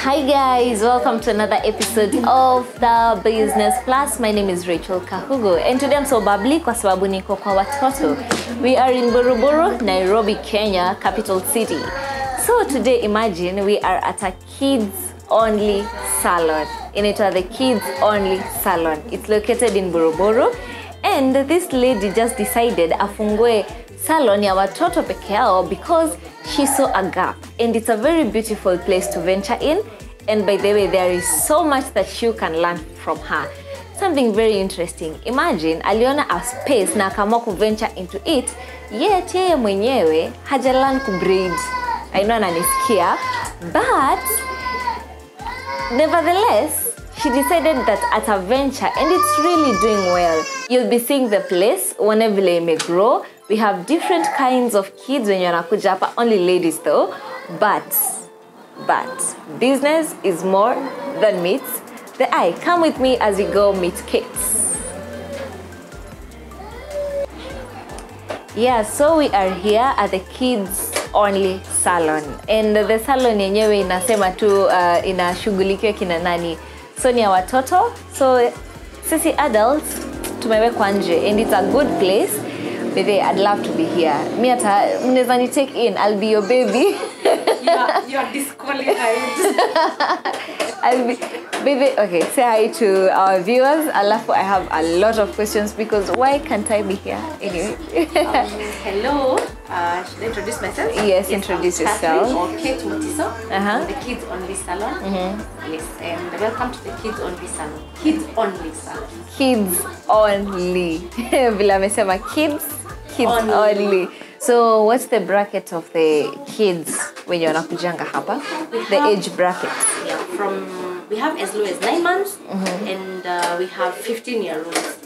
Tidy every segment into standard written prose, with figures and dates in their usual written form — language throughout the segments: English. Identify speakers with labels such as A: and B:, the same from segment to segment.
A: Hi guys, welcome to another episode of The Business Plus. My name is Rachel Kahugo and today I'm so bubbly kwa sababu niko kwa watoto. We are in Buruburu, Nairobi, Kenya, capital city. So today imagine we are at a kids only salon. Inaitwa the kids only salon. It's located in Buruburu and this lady just decided afungue salon ya watoto peke yao because she saw a gap and it's a very beautiful place to venture in. And by the way, there is so much that you can learn from her. Something very interesting. Imagine aliona a space na akaamua ku venture into it, yet yeye mwenyewe hajalan ku braid. I know ananisikia, but nevertheless, she decided that at a venture and it's really doing well. You'll be seeing the place whenever they may grow. We have different kinds of kids when you're nakuja hapa, only ladies though, but business is more than meets the eye. Come with me as we go meet kids. Yeah, so we are here at the kids only salon and the salon yenyewe inasema tu inashughulikia kina nani, so ni ya watoto, so sisi adults tumewekwa nje and it's a good place. Baby, I'd love to be here. Me ata mnaweza ni take in, I'll be your baby.
B: You are disqualified.
A: I'll be baby. Okay, say hi to our viewers. I have a lot of questions because why can't I be here anyway?
B: Hello, should I introduce myself?
A: Yes, introduce yourself.
B: Or Kate Mutiso, the Kids Only Salon. Yes, and welcome to the Kids Only Salon. Kids Only Salon.
A: Kids only. Vile amesema kids only. So what's the bracket of the kids when you're nakujanga hapa? The age brackets.
B: Yeah, we have as low as 9 months and we have 15-year-olds.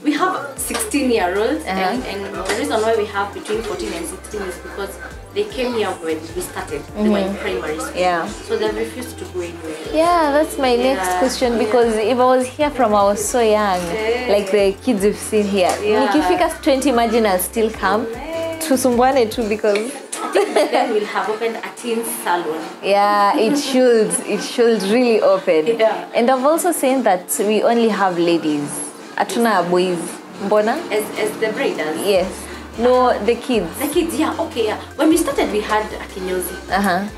B: We have 16-year-olds and the reason why we have between 14 and 16 is because they came here when we started. They were in primary school.
A: Yeah.
B: So they refused to go anywhere.
A: Yeah, that's my next question because if I was here from I was so young, like the kids we've seen here. Nikifika 20, imagine I'll still come. Tusumbuane too because
B: then we'll have opened a teen salon.
A: Yeah, it should really open.
B: Yeah.
A: And I've also seen that we only have ladies. Atuna boys. Mbona?
B: As the breeders?
A: Yes. No, the kids.
B: The kids, yeah, okay, yeah. When we started, we had a kinyozi.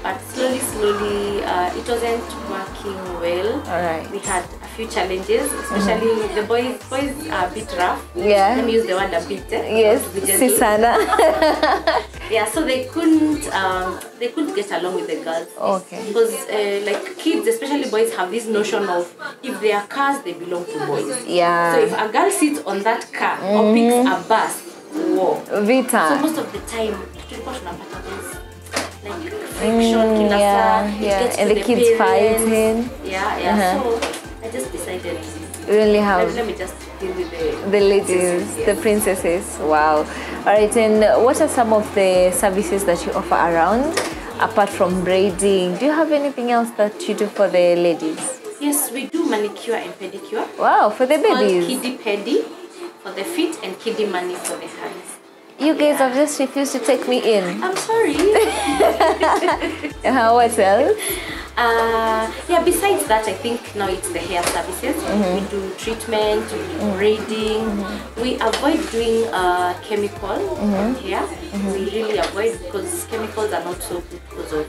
B: But slowly, it wasn't working well.
A: All right.
B: We had a few challenges, especially the boys are a bit rough.
A: Yeah.
B: Let me use the word a bit.
A: Yes, Sisana.
B: Yeah, so they couldn't get along with the girls.
A: Okay.
B: Because like kids, especially boys, have this notion of if they are cars, they belong to boys.
A: Yeah.
B: So if a girl sits on that car or picks a bus, whoa.
A: Vita.
B: So most of the time, like friction,
A: and the kids fighting.
B: Yeah. So I just decided.
A: We only have.
B: Let me just deal with
A: the ladies, the princesses. Wow. All right. And what are some of the services that you offer around, apart from braiding? Do you have anything else that you do for the ladies?
B: Yes, we do manicure and pedicure.
A: Wow, for the babies.
B: Kiddie pedi for the feet and kiddie mani for the hands.
A: You guys have just refused to take me in.
B: I'm sorry.
A: What else?
B: Besides that, I think now it's the hair services. We do treatment, we do braiding. We avoid doing chemical hair. We really avoid because chemicals are not so good because of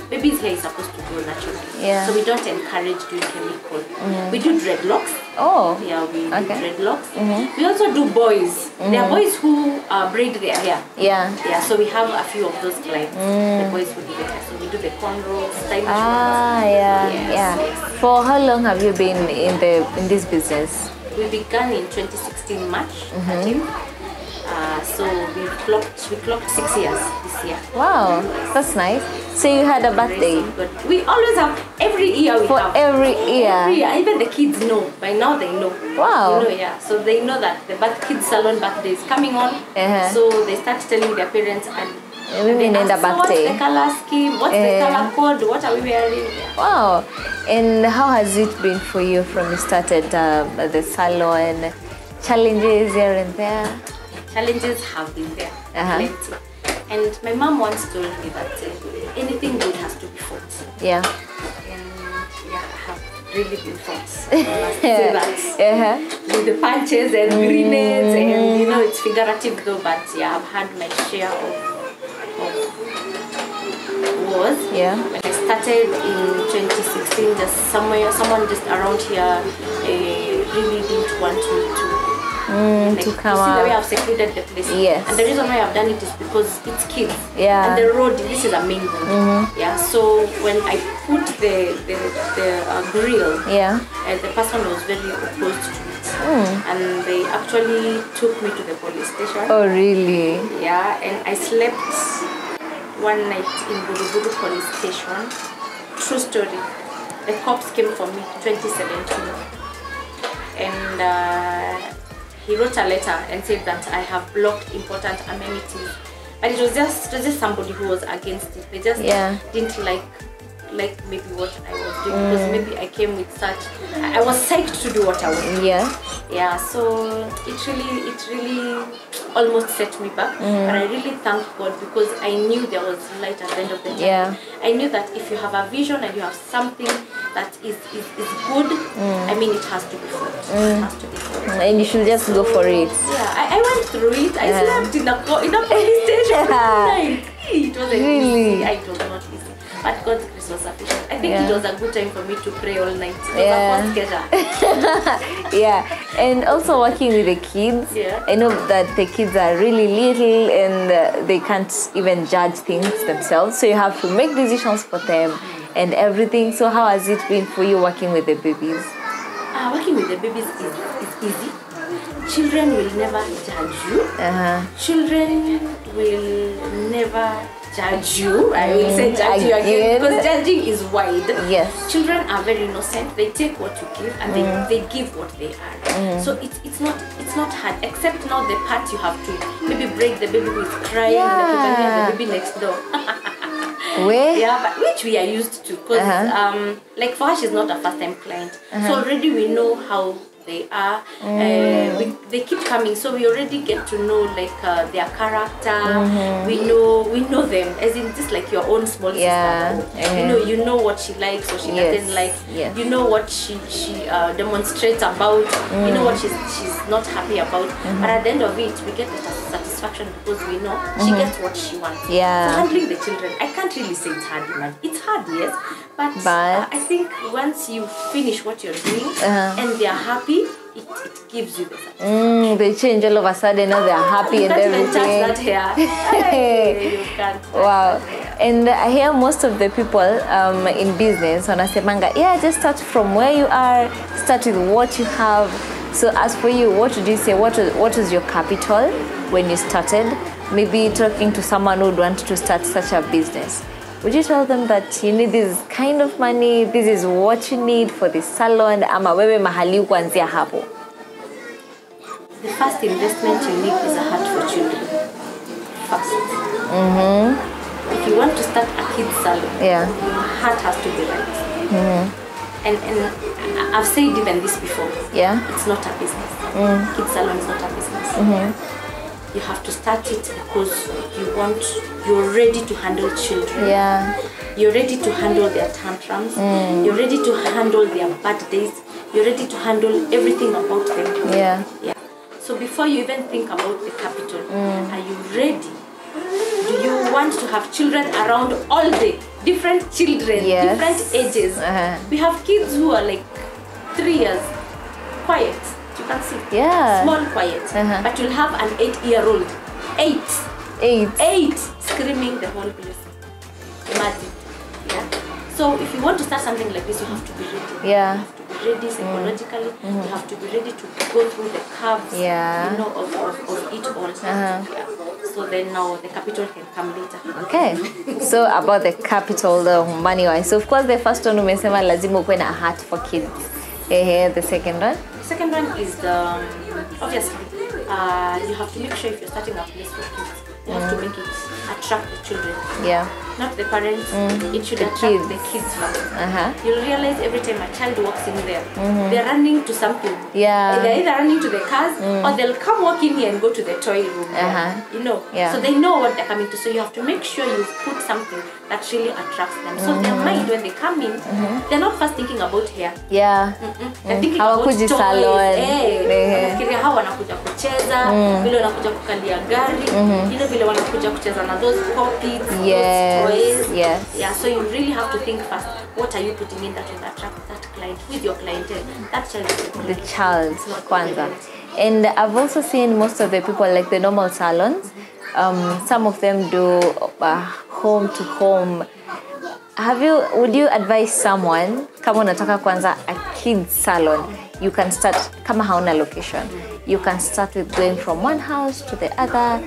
B: baby's hair is supposed to grow naturally.
A: Yeah.
B: So we don't encourage doing chemical. We do dreadlocks.
A: Oh.
B: Yeah, we do dreadlocks. We also do boys. There are boys who braid their hair.
A: Yeah.
B: Yeah, so we have a few of those clients. The boys who do the hair. So we do the cornrows, stylish ones.
A: Yeah. For how long have you been in this business?
B: We began in 2016 March. So we clocked 6 years this year.
A: Wow, that's nice. So you had a birthday?
B: We always have, every year we have.
A: Every year?
B: Even the kids know. By now they know.
A: Wow.
B: You know, yeah. So they know that the kids salon birthday is coming on. So they start telling their parents and
A: we need a birthday.
B: What's the color scheme? What's the color code? What are we wearing?
A: Wow. And how has it been for you from you started the salon? Challenges here and there?
B: Challenges have been there. Plenty. And my mom once told me that anything good has to be fought.
A: Yeah.
B: And really been fought. Say that.
A: Uh-huh.
B: With the punches and grenades, and you know, it's figurative though, but yeah, I've had my share of wars.
A: Yeah.
B: When I started in 2016, just someone just around here really didn't want me
A: to come
B: you see
A: out.
B: the way I've secluded the place.
A: Yes.
B: And the reason why I've done it is because it's kids.
A: Yeah.
B: And the road, this is a main road. Yeah. So when I put the grill,
A: Yeah.
B: the person was very opposed to it. And they actually took me to the police station.
A: Oh, really?
B: Yeah. And I slept one night in Buruburu police station. True story. The cops came for me 2017. And he wrote a letter and said that I have blocked important amenities, but it was just somebody who was against it. They just didn't like maybe what I was doing because maybe I came with such. I was psyched to do what I was doing. Yeah. So it really almost set me back, but I really thank God because I knew there was light at the end of the tunnel.
A: Yeah.
B: I knew that if you have a vision and you have something that is good, I mean, it has to be fought. It has to be fought.
A: And you should just go for it.
B: Yeah, I went through it. I slept in a police station one night. It wasn't easy. It was not easy. But God's grace was sufficient. I think it was a good time for me to pray all night. It was a first
A: Yeah, and also working with the kids.
B: Yeah.
A: I know that the kids are really little and they can't even judge things themselves. So you have to make decisions for them and everything. So how has it been for you working with the babies?
B: Working with the babies is easy. Children will never judge you. Children will never judge you. I will say judge you again because judging is wide.
A: Yes.
B: Children are very innocent. They take what you give and they give what they are. So it's not hard, except now the part you have to maybe break the baby who is crying, like you can hear the baby next door. Yeah, but which we are used to because like for her, she's not a first time client. So already we know how they are. They keep coming, so we already get to know like their character. We know them as in just like your own small sister. You know what she likes or she doesn't like. You know what she demonstrates about. You know what she's not happy about. But at the end of it, we get the satisfaction because we know she gets what she wants. So handling the children, I can't really say it's hard, man. It's hard, yes, but I think once you finish what you're doing and they're happy, it gives you the satisfaction.
A: They change all of a sudden, now they're happy and everything.
B: That hair. Hey, you can't.
A: Wow. And I hear most of the people in business wanasemanga, just start from where you are, start with what you have. So as for you, what would you say, what was your capital when you started? Maybe talking to someone who would want to start such a business. Would you tell them that you need this kind of money, this is what you need for the salon, ama wewe mahali kuanzia hapo?
B: The first investment you need is a heart for children. First. If you want to start a kids salon, your heart has to be right. And I've said even this before. It's not a business. Kids salon is not a business. You have to start it because you're ready to handle children. You're ready to handle their tantrums. You're ready to handle their bad days. You're ready to handle everything about them. So before you even think about the capital, are you ready? Do you want to have children around all day? Different children, different ages. We have kids who are like 3 years, quiet. You can see. Small, quiet. But you'll have an 8-year-old. 8 screaming the whole place. Imagine. So if you want to start something like this, you have to be ready. You have to be ready psychologically. You have to be ready to go through the curves, of it all. So then now the capital can come later.
A: Okay. So about the capital, the money-wise. So of course the first one umesema lazima ukuwe na heart for kids. The second one?
B: The second one is obviously you have to make sure if you're starting a place for kids, You have to make it attract the children.
A: Yeah.
B: Not the parents. It should attract the kids first. You'll realize every time a child walks in there, they're running to something.
A: Yeah.
B: They're either running to the cars or they'll come walk in here and go to the toy room. You know.
A: Yeah.
B: So they know what they're coming to. So you have to make sure you put something that really attracts them. So their mind, when they come in, they're not first thinking about hair.
A: Yeah.
B: They're thinking about toys.
A: Salon.
B: Wanafikiria how wanakuja kucheza, vile wanakuja kukalia gari, you know, vile wanakuja kucheza na those poppets, those toys.
A: Yes.
B: Yeah, so you really have to think first, what are you putting in that will attract that client? With your clientele, that child is
A: The child, kwanza. And I've also seen most of the people, like the normal salons, some of them do home to home. Would you advise someone, kama unataka kwanza a kids salon, you can start, kama hauna location, you can start with going from one house to the other,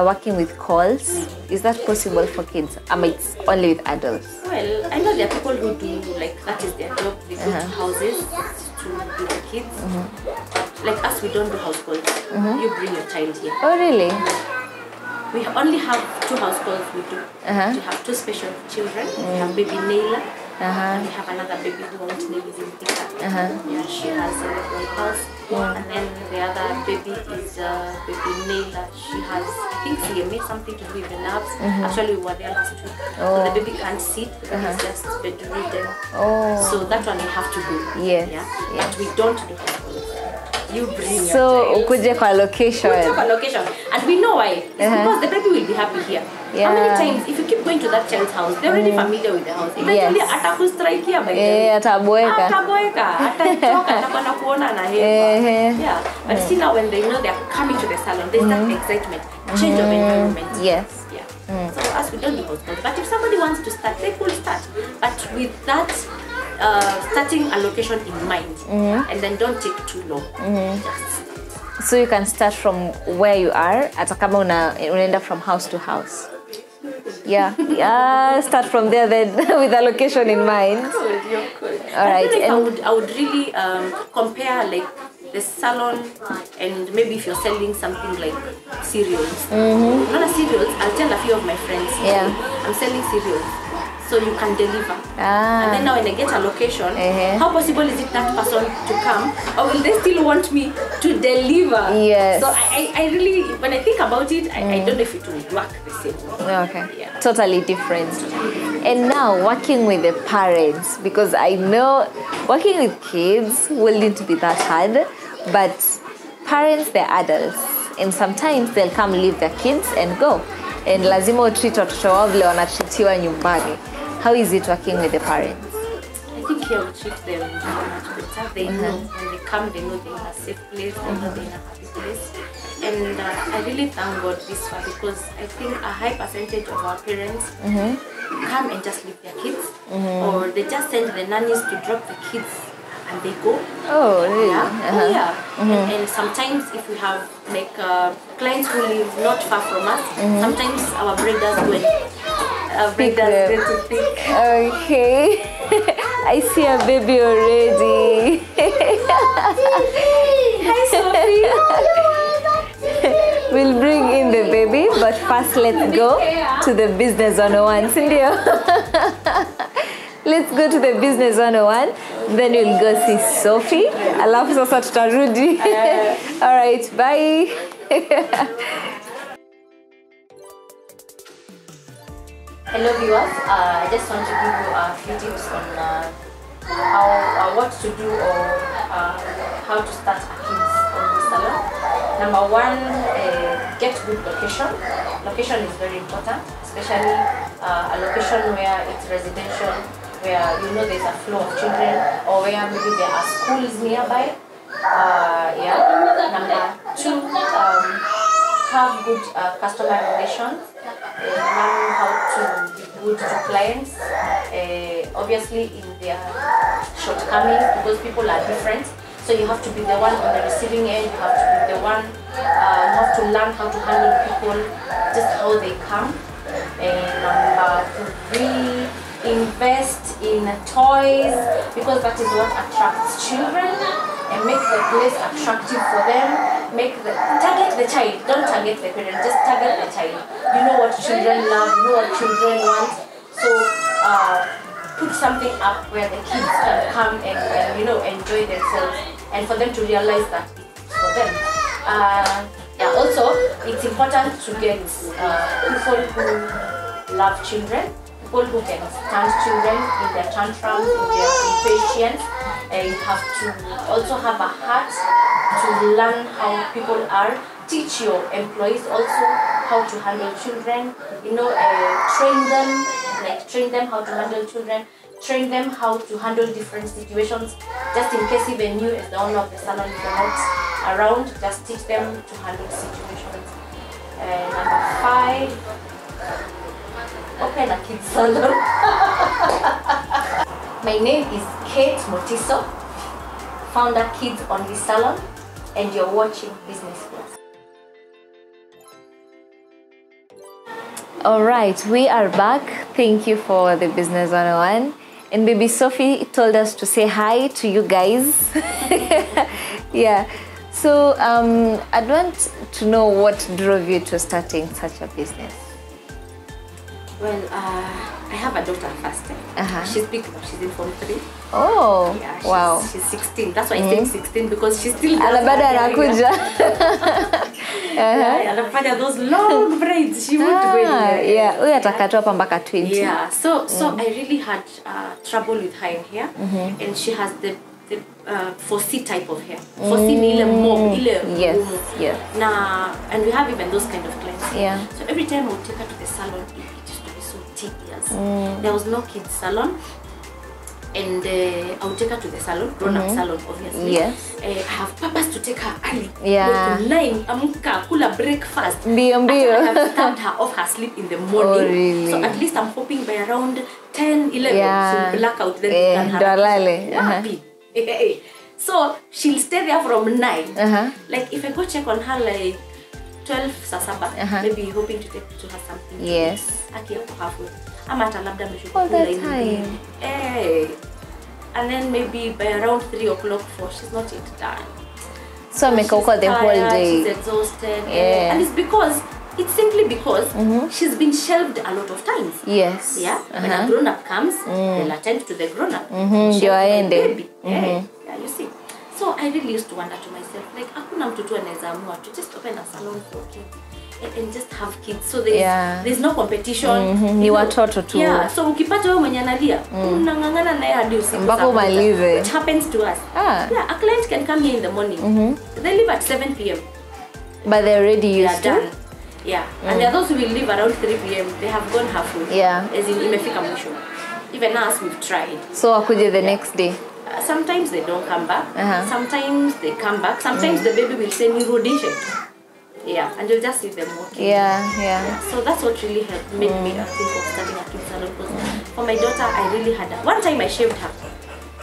A: working with calls. Is that possible for kids? It's only with adults?
B: Well, I know there are people who do, like, that is their job. They go to houses to do the kids. Like us, we don't do house calls. You bring your child here.
A: Oh, really?
B: We only have 2 house calls we do. We have 2 special children. We have baby Naila. And we have another baby who won't name is in Pika. Yeah, she has cerebral palsy. And then the other baby is baby Naila. She has, I think, CMA, something to do with the nerves. Actually, we were there last week. So the baby can't sit because he's just bedridden. So that one we have to do.
A: Yes.
B: Yeah. But we don't do house calls. You bring your
A: so ukuje kwa location.
B: And we know why. It's because the baby will be happy here. How many times, if you keep going to that child's house, they're already familiar with the house. Eventually, atakustrike here by them.
A: Ataboeka.
B: Atachoka, atakwenda kuona na hepa. Yeah. But see now, when they know they're coming to the salon, there's that excitement, change of environment.
A: Yes.
B: Yeah. So us, we don't do house calls. But if somebody wants to start, they could start. But with that, starting a location in mind, and then don't take too long. Just
A: so you can start from where you are, hata kama unaenda from house to house. Yeah, start from there then with a location in mind. All right.
B: I would really compare like the salon and maybe if you're selling something like cereals. Not a cereals, I'll tell a few of my friends.
A: Yeah.
B: I'm selling cereals. So you can deliver. And then now when I get a location, how possible is it that person to come? Or will they still want me to deliver?
A: Yes.
B: So I really, when I think about it, I don't know if it will work the same.
A: Okay. Yeah. Totally different. And now working with the parents, because I know working with kids will need to be that hard, but parents, they're adults. And sometimes they'll come leave their kids and go. And lazima utreat watoto wao vile wanatreatiwa nyumbani. How is it working with the parents?
B: I think here we treat them much better. They know when they come, they know they're in a safe place, they know they're in a happy place. And I really thank God this far because I think a high percentage of our parents come and just leave their kids, or they just send the nannies to drop the kids and they go.
A: Oh, really?
B: Yeah. And sometimes if we have like clients who live not far from us, sometimes our breeders go and breeders go to pick.
A: Okay. I see a baby already.
B: Hi, Sophie.
A: We'll bring in the baby, but first let's go to the business 101. Cindy. Let's go to the business 101, then we'll go see Sophie. Alafu sasa tutarudi. All right, bye.
B: Hello viewers, I just want to give you a few tips on what to do or how to start a kids salon. Number 1, get good location. Location is very important, especially a location where it's residential, where you know there's a flow of children, or where maybe there are schools nearby. Number 2, have good customer relations. Learn how to be good to clients, obviously in their shortcomings, because people are different. So you have to be the one on the receiving end. You have to be the one. You have to learn how to handle people, just how they come. And number 3, invest in toys, because that is what attracts children and make the place attractive for them. target the child. Don't target the parent. Just target the child. You know what children love. You know what children want. So put something up where the kids can come and enjoy themselves, and for them to realize that it's for them. Also, it's important to get people who love children, people who can stand children in their tantrums, in their impatience. You have to also have a heart to learn how people are. Teach your employees also how to handle children. Train them how to handle children. Train them how to handle different situations. Just in case even you, as the owner of the salon, if you're not around, just teach them to handle situations. Number 5, open a kids salon. My name is Kate Motiso, founder Kids Only Salon, and you're watching Business Class.
A: All right, we are back. Thank you for the Business 101. And baby Sophie told us to say hi to you guys. Yeah. So I'd want to know what drove you to starting such a business.
B: Well, I have a daughter first. She's big now. She's in Form 3.
A: Oh,
B: yeah,
A: wow.
B: She's 16. That's why I say 16, because she's still
A: Bado anakuja.
B: Anafanya those long braids. She won't go anywhere.
A: Yeah, huyu atakatoa hapa mpaka 20.
B: Yeah, so I really had trouble with her in here, and she has the 4C type of hair. 4C ni ile mob, ile ngumu.
A: Yes.
B: And we have even those kind of clients.
A: Yeah.
B: So every time I would take her to the salon, it used to be so tedious. There was no kids salon. And I would take her to the salon, grown-up salon, obviously.
A: Yes.
B: I have purpose to take her early.
A: Yeah.
B: Like 9, amka, kula breakfast.
A: Mbio.
B: I have stabbed her off her sleep in the morning.
A: Oh, really?
B: So at least I'm hoping by around 10, 11, she'll black out. Then
A: Dolale.
B: So she'll stay there from 9. Like if I go check on her like 12 sasaba, maybe hoping to take to her something.
A: Yes.
B: Aki yako halfway. Ama hata labda
A: all the time.
B: And then maybe by around 3 o'clock, 4, she's not yet done.
A: So I make her the whole day.
B: She's exhausted. Yeah. And it's simply because she's been shelved a lot of times.
A: Yes.
B: Yeah. When a grown-up comes, they'll attend to the grown-up.
A: Baby.
B: Yeah, you see. So I really used to wonder to myself, like, hakuna mtoto anaweza amua to just open a salon for kids and just have kids. So there's no competition.
A: Ni watoto tu.
B: Yeah. So ukipata wewe mwenye analia, unangangana naye hadi usiku.
A: Mpaka umalize.
B: Which happens to us. Yeah, a client can come here in the morning. They leave at 7 p.m.
A: But they're already used to.
B: Done. Yeah. And there are those who will leave around 3 p.m. They have gone halfway.
A: Yeah.
B: As in imefika mwisho. Even us, we've tried.
A: So akuje the next day.
B: Sometimes they don't come back. Sometimes they come back. Sometimes the baby will say nirudishe. Yeah, and you'll just see them walking.
A: Yeah.
B: So that's what really helped, made me think of starting a kids salon. Because for my daughter, I really had one time I shaved her.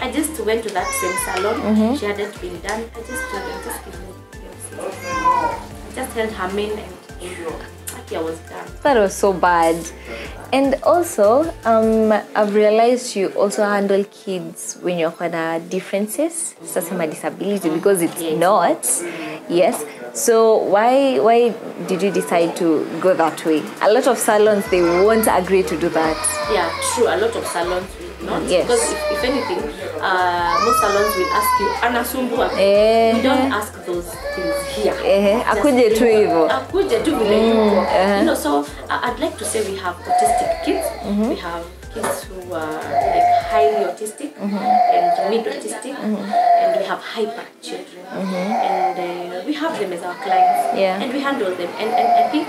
B: I just went to that same salon. She hadn't been done. I just told them, just give me your scissors. I just held her mane and I was done.
A: That was so bad. And also, I've realized you also handle kids when you're gonna differences, such as disability, because it's not. Yes. So why did you decide to go that way? A lot of salons, they won't agree to do that.
B: Yeah, true. A lot of salons will not.
A: Yes.
B: Because if anything, most salons will ask you, anasumbua. We don't ask those things here.
A: Akuje tu hivyo.
B: Akuje tu vile yuko. So I'd like to say we have autistic kids. We have kids who are like highly autistic and mid-autistic, and we have hyper children. And we have them as our clients. And we handle them. And I think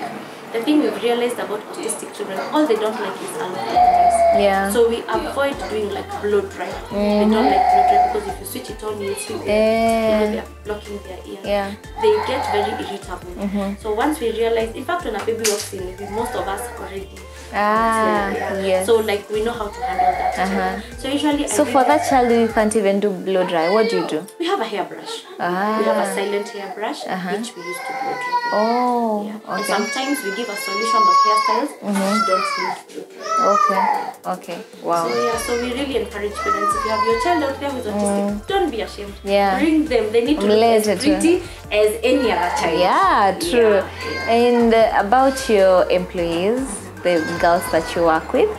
B: the thing we've realized about autistic children, all they don't like is a lot of noise. So we avoid doing like blow dry. They don't like blow dry because if you switch it on, you see they're blocking their ear. They get very irritable. So once we realize, in fact, when a baby walks in, most of us already.
A: Yes.
B: So like we know how to handle that. So usually.
A: So for that child, you can't even do blow dry. What do you do?
B: We have a hairbrush. We have a silent hairbrush which we use to blow dry.
A: Oh.
B: And sometimes we give a solution of hairstyles which don't need blow dry.
A: Okay. Wow.
B: So yeah, so we really encourage parents, if you have your child out there who's autistic, don't be ashamed.
A: Yeah.
B: Bring them. They need to look as pretty as any other child.
A: Yeah, true.
B: Yeah.
A: And about your employees, the girls that you work with,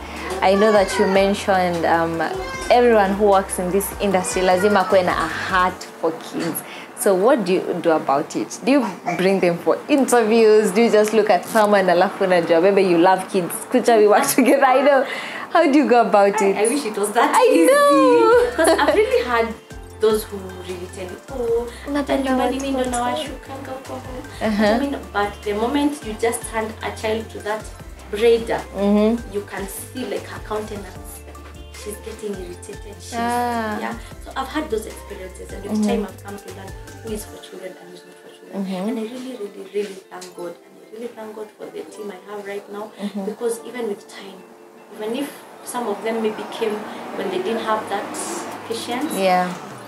A: I know that you mentioned everyone who works in this industry lazima kuwe na a heart for kids. So what do you do about it? Do you bring them for interviews? Do you just look at someone alafu unajua maybe you love kids, kucha we work together? I know. How do you go about it?
B: I wish it was that
A: I
B: easy.
A: know.
B: Because I've really had those who really tell you, oh, nyumbani mimi ndo nawashukanga huko. But the moment you just hand a child to that braider, you can see like her countenance. She's getting irritated. Yeah. So I've had those experiences, and with time I've come to learn who is for children and who is not for children. And I really thank God. And I really thank God for the team I have right now, because even with time, even if some of them maybe came when they didn't have that patience,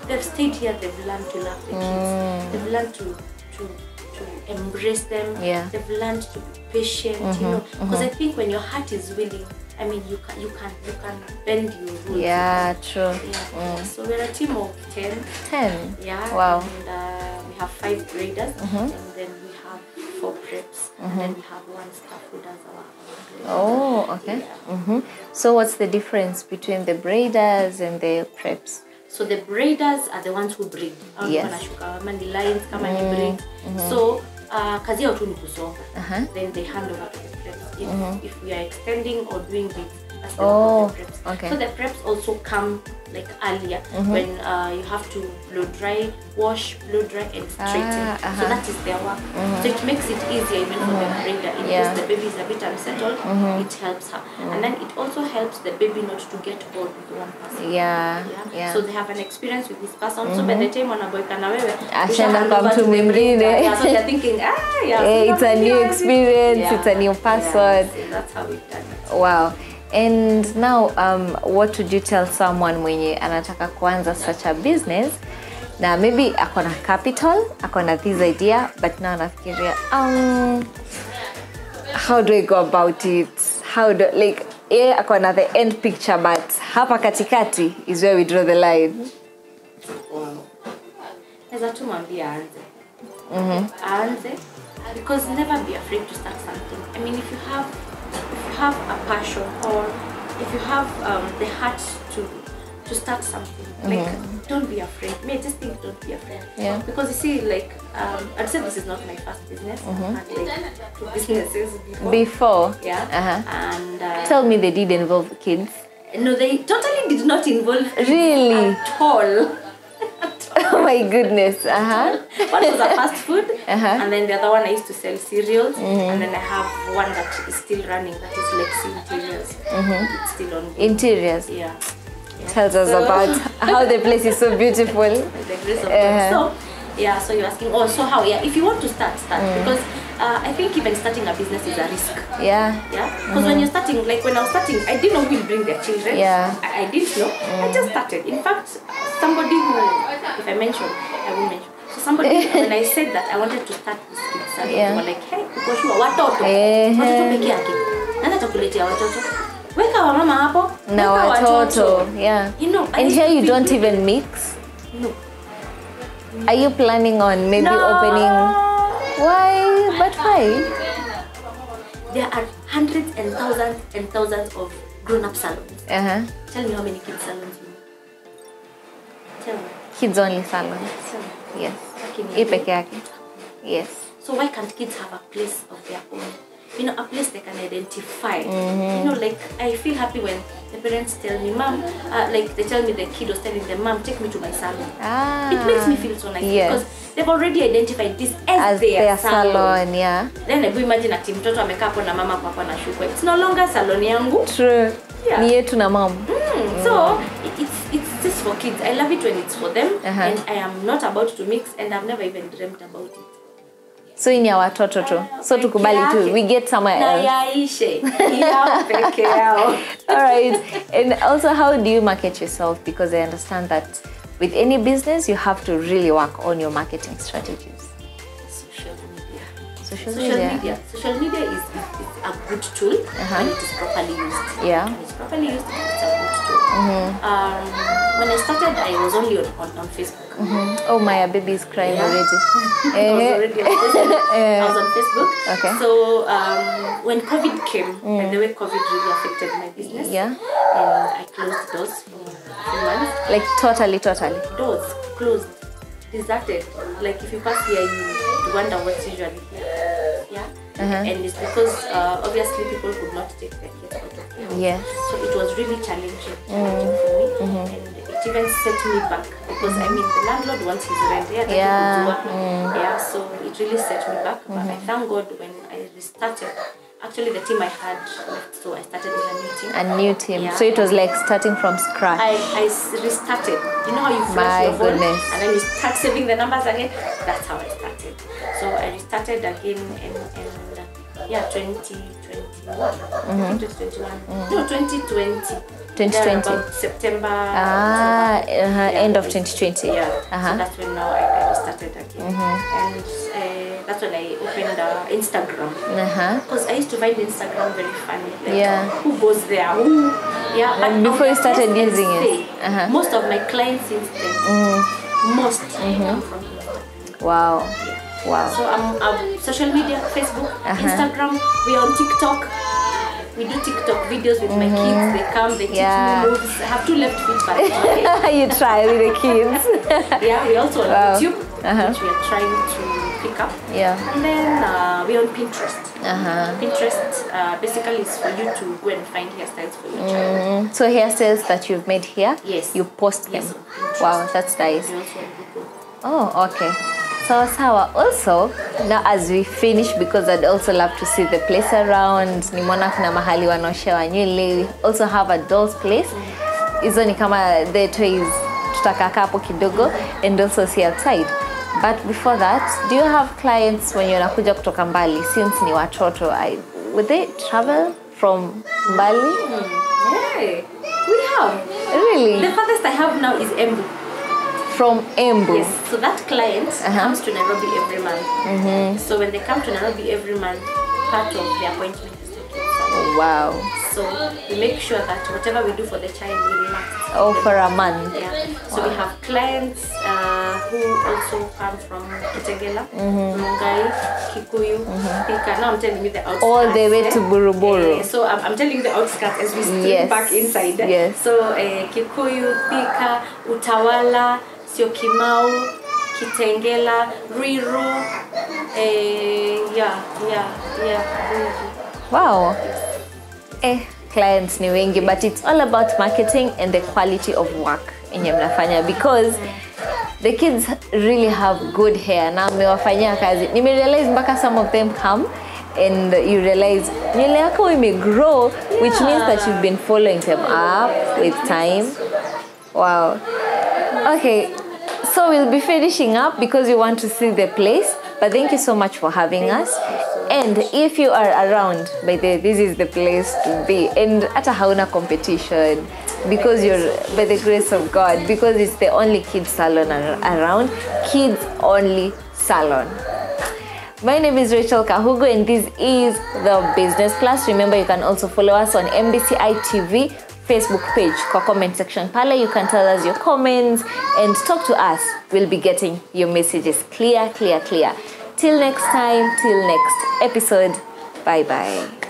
B: they've stayed here. They've learned to love the kids. They've learned to embrace them. They've learned to be patient. You know, because I think when your heart is willing, I mean, you can bend your rules.
A: Yeah, true.
B: Yeah. So we're a team of 10. 10. Yeah.
A: Wow.
B: And we have 5 graders, and then we have 4 preps, and then we have 1 staff who does our grade.
A: Oh, okay. Yeah. So what's the difference between the braiders and the preps?
B: So the braiders are the ones who braid. The lines come and braid. So kazi yao tu ni kusonga. Then they hand over to the preps. If we are extending or doing beads, that's the preps.
A: Okay.
B: So the preps also come like earlier when you have to blow dry, wash, blow dry, and straighten. So that is their work. So it makes it easier even for the braider. In case the baby is a bit unsettled, it helps her. And then it also helps the baby not to get bored with one person.
A: Yeah.
B: So they have an experience with this person. So by the time wanaboeka na wewe,
A: ashenda kwa mtu mwingine.
B: So they're thinking,
A: it's a new experience, it's a new person.
B: So that's how we've done it.
A: Wow. And now, what would you tell someone mwenye anataka kuanza such a business? Na maybe akona capital, akona this idea, but now anafikiria, how do I go about it? How do, like, akona the end picture, but hapa katikati is where we draw the line.
B: Neza tu mwambia aanze. Because never be afraid to start something. I mean, if you have a passion, or if you have the heart to start something, like don't be afraid. I just think don't be afraid. Because you see, like I'd say this is not my first business. I've had like 2 businesses before. And
A: tell me, they did involve kids?
B: No, they totally did not involve kids at all.
A: Oh my goodness.
B: One was a fast food, and then the other one I used to sell cereals, and then I have one that is still running, that is Lexi Interiors. It's still on.
A: Interiors?
B: Yeah.
A: Tells us about how the place is so beautiful.
B: The grace of God. So you're asking, so how? If you want to start. Because I think even starting a business is a risk. Because when you're starting, like when I was starting, I didn't know who will bring their children. I didn't know. I just started. In fact, somebody who, if I mention, I will mention. So somebody, when I said that I wanted to start this kids salon, they were like, hey, because you are watoto. Watoto peke yake. Nani atakuletea watoto? Weka wa mama hapo.
A: Na watoto.
B: You know,
A: and here you don't even mix?
B: No.
A: Are you planning on maybe opening? Why? But why?
B: There are hundreds and thousands of grown-up salons. Tell me how many kids salons you know. Tell me.
A: Kids only salons. Yes. Yes.
B: So why can't kids have a place of their own? You know, a place they can identify. You know, like I feel happy when the parents tell me, Mom, like they tell me the kid was telling them, Mom, take me to my salon. It makes me feel so nice because they've already identified this as their salon. Then I go imagine a team mtoto amekaa hapo na mama kwa na shuko. It's no longer salon yangu.
A: True. Ni yetu na mom.
B: So it's just for kids. I love it when it's for them, and I am not about to mix, and I've never even dreamt about it.
A: So in your watoto tu. So tukubali tu. We get somewhere else. Alright. And also, how do you market yourself? Because I understand that with any business, you have to really work on your marketing strategies. Social media.
B: Social media is a good tool when it is properly used.
A: Yeah.
B: When it's properly used, it's a good tool. When I started, I was only on Facebook.
A: Oh, my baby is crying already.
B: I was already on Facebook. I was on Facebook.
A: Okay.
B: So when COVID came, and the way COVID really affected my business, and I closed doors for a few months.
A: Like totally.
B: Doors closed, deserted. Like if you pass here, you wonder what's usually here. Yeah. And it's because obviously people could not take their kids out of the house.
A: Yes.
B: So it was really challenging for me, and it even set me back because I mean the landlord wants his rent. Yeah. So it really set me back. But I thank God when I restarted. Actually, the team I had left, so I started with a new team.
A: A new team.
B: Yeah.
A: So it was like starting from scratch.
B: I restarted. You know how you flush your phone and then you start saving the numbers again? That's how I started. So I restarted again and 2021. I think 2021. No, 2020.
A: 2020.
B: About September.
A: End of 2020.
B: Yeah. So that's when now I restarted again. And that's when I opened Instagram. Because I used to find Instagram very funny. Like, who goes there? But
A: before you started using it.
B: Most of my clients since then, most come from Instagram.
A: Wow.
B: So I'm social media, Facebook, Instagram. We're on TikTok. We do TikTok videos with my kids. They come, they teach me moves. I have 2 left feet, but
A: you try with the kids.
B: we also on YouTube, which we are trying to pick up. And then we're on Pinterest. Pinterest basically is for you to go and find hairstyles for your child.
A: So hairstyles that you've made here, you post them.
B: Yes,
A: wow, that's nice.
B: We also on Google.
A: Oh, okay. So also, now as we finish, because I'd also love to see the place around, nimeona kuna mahali wanaoshewa nywele, we also have a doll's place. Hizo ni kama the toys tutakaa hapo kidogo and also see outside. But before that, do you have clients when you're nakuja kutoka mbali, since ni watoto, would they travel from Bali?
B: Hey, we have.
A: Really?
B: The farthest I have now is Embu.
A: From Embu.
B: Yes, so that client comes to Nairobi every month. So when they come to Nairobi every month, part of the appointment is the kids.
A: Wow.
B: So we make sure that whatever we do for the child will last.
A: Oh, for a month.
B: Yeah. So we have clients who also come from Kitengela, Mungai, Kikuyu, Pika. Now I'm telling you the outskirts.
A: All the way to Buruburu.
B: So I'm telling you the outskirts as we step back inside.
A: Yes.
B: So Kikuyu, Pika, Utawala, Syokimau, Kitengela, Riru, Riru.
A: Wow. Clients ni wengi, but it's all about marketing and the quality of work yenye mnafanya, because the kids really have good hair. Na mmewafanyia kazi. Nimerealize mpaka some of them come and you realize nywele yako imegrow, which means that you've been following them up with time. Wow. Okay, so we'll be finishing up because we want to see the place. But thank you so much for having us. And if you are around, by the way, this is the place to be. And ata hauna competition, because you're, by the grace of God, because it's the only kids salon around. Kids only salon. My name is Rachel Kahugo and this is The Business Plus. Remember, you can also follow us on MBCI TV Facebook page. Kwa comment section pale, you can tell us your comments and talk to us. We'll be getting your messages clear. Till next time, till next episode. Bye-bye.